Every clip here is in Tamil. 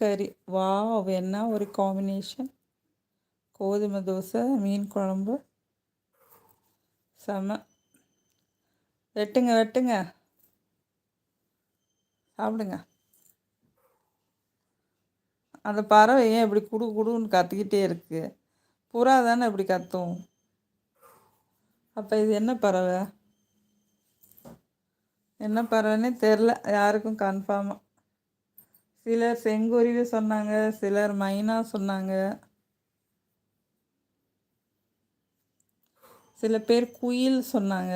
கறி. வாவ்! என்ன ஒரு காம்பினேஷன். கோதுமை தோசை, மீன் குழம்பு. செம. வெட்டுங்க வெட்டுங்க. சாப்பிடுங்க. அந்த பறவை ஏன் இப்படி குடு குடுன்னு கத்திக்கிட்டே இருக்கு? புறா தானே இப்படி கத்தும். அப்போ இது என்ன பறவை? என்ன பறவைன்னே தெரில யாருக்கும் கன்ஃபார்மாக. சிலர் செங்குருவி சொன்னாங்க, சிலர் மைனா சொன்னாங்க, சில பேர் குயில் சொன்னாங்க.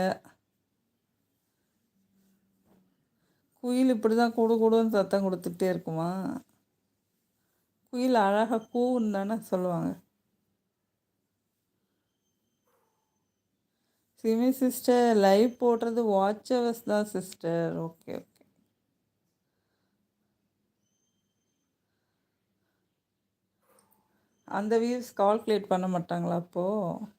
குயில் இப்படி தான் குடு குடுன்னு சத்தம் கொடுத்துட்டே இருக்குமா? குயில் அழகாக கூன்னு தானே சொல்லுவாங்க. சிமி சிஸ்டர் லைவ் போடுறது வாட்ச் ஹவர்ஸ் தான் சிஸ்டர். Okay okay. அந்த வியூஸ் கால்குலேட் பண்ண மாட்டாங்களா அப்போது?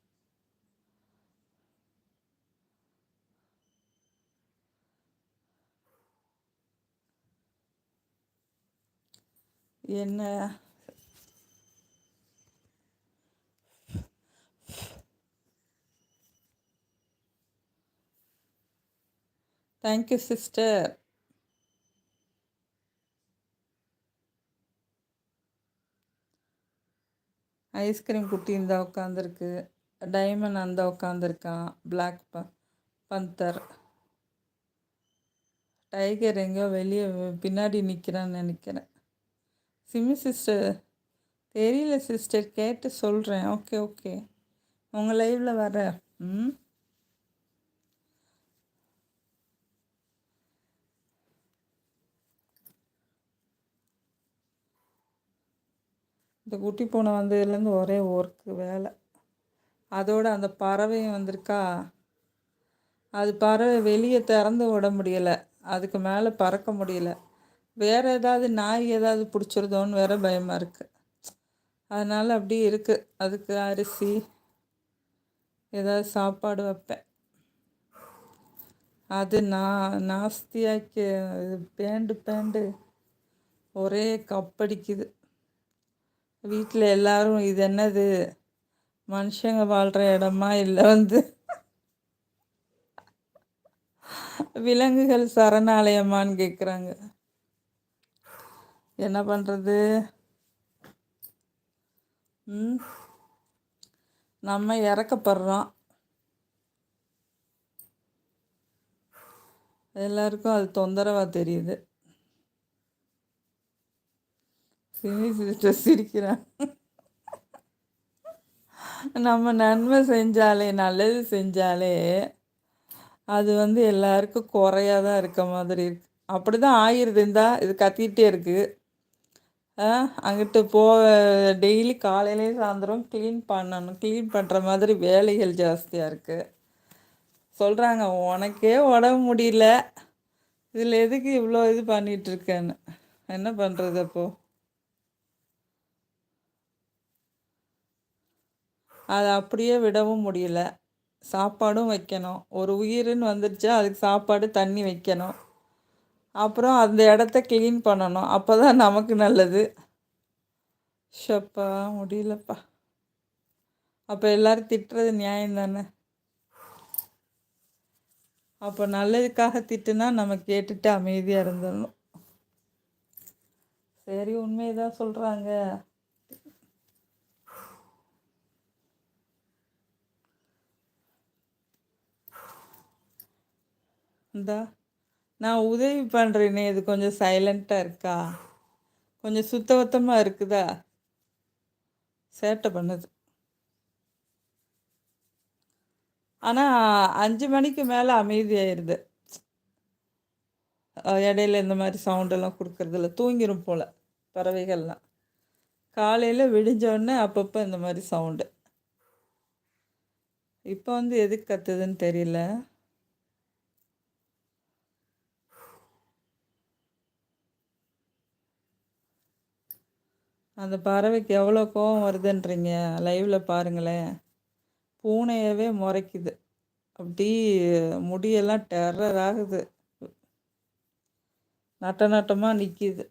என்ன? Thank you sister. ஐஸ்கிரீம் குட்டி இந்த உட்காந்துருக்கு. டைமண்ட் அந்த உட்காந்துருக்கான். பிளாக் பந்தர். டைகர் எங்கேயோ வெளியே பின்னாடி நிற்கிறான்னு நினைக்கிறேன். சிமி சிஸ்டர் தெரியல சிஸ்டர், கேட்டு சொல்கிறேன். Okay okay. உங்கள் லைவில் வர. ம். இந்த குட்டி பூனை வந்ததுலேருந்து ஒரே ஒர்க்கு வேலை. அதோட அந்த பறவையும் வந்திருக்கா. அது பறவை வெளியே திறந்து விட முடியலை, அதுக்கு மேலே பறக்க முடியல. வேறு ஏதாவது நாய் ஏதாவது பிடிச்சிருதோன்னு வேற பயமாக இருக்குது. அதனால் அப்படி இருக்குது. அதுக்கு அரிசி ஏதாவது சாப்பாடு வைப்பேன். அது நாஸ்தியாக்கி பேண்டு ஒரே கப்படிக்குது. வீட்டில் எல்லாரும் இது என்னது மனுஷங்க வாழ்கிற இடமா இல்லை விலங்குகள் சரணாலயமான்னு கேட்குறாங்க. என்ன பண்ணுறது? நம்ம இறக்கப்படுறோம். எல்லாருக்கும் அது தொந்தரவாக தெரியுது. சினி சிஸ்டர் சிரிக்கிறான். நம்ம நன்மை செஞ்சாலே, நல்லது செஞ்சாலே அது எல்லாருக்கும் குறையாக தான் இருக்க மாதிரி இருக்கு. அப்படி தான் ஆயிடுது. இது கத்திக்கிட்டே இருக்குது. அங்கிட்டு டெய்லி காலையிலே சாயந்தரம் க்ளீன் பண்ணணும். க்ளீன் பண்ணுற மாதிரி வேலைகள் ஜாஸ்தியாக இருக்குது. சொல்கிறாங்க உனக்கே உடம்பு முடியல, இதில் எதுக்கு இவ்வளோ இது பண்ணிகிட்ருக்கேன்னு. என்ன பண்ணுறது? அப்போது அதை அப்படியே விடவும் முடியல. சாப்பாடும் வைக்கணும். ஒரு உயிர்னு வந்துடுச்சா அதுக்கு சாப்பாடு தண்ணி வைக்கணும். அப்புறம் அந்த இடத்த க்ளீன் பண்ணணும். அப்போ தான் நமக்கு நல்லது. ஷப்பா முடியலப்பா. அப்போ எல்லோரும் திட்டுறது நியாயம் தானே? அப்போ நல்லதுக்காக திட்டுனா நம்ம கேட்டுட்டு அமைதியாக இருந்துடணும். சரி, உண்மையதான் சொல்கிறாங்க. இந்தா நான் உதவி பண்ணுறேனே, இது கொஞ்சம் சைலண்ட்டாக இருக்கா, கொஞ்சம் சுத்தபத்தமாக இருக்குதா, சேட்டை பண்ணுது. ஆனால் 5 மணிக்கு மேலே அமைதியாயிருது. இடையில இந்த மாதிரி சவுண்டெல்லாம் கொடுக்கறதில்ல. தூங்கிடும் போல் பறவைகள்லாம். காலையில் விடிஞ்சோடனே அப்பப்போ இந்த மாதிரி சவுண்டு. இப்போ எதுக்கு கத்துதுன்னு தெரியல. அந்த பறவைக்கு எவ்வளோ கோவம் வருதுன்றீங்க? லைவில் பாருங்களேன். பூனையவே முறைக்குது. அப்படி முடியெல்லாம் டெரர் ஆகுது. நட்டமாக நிற்கிது.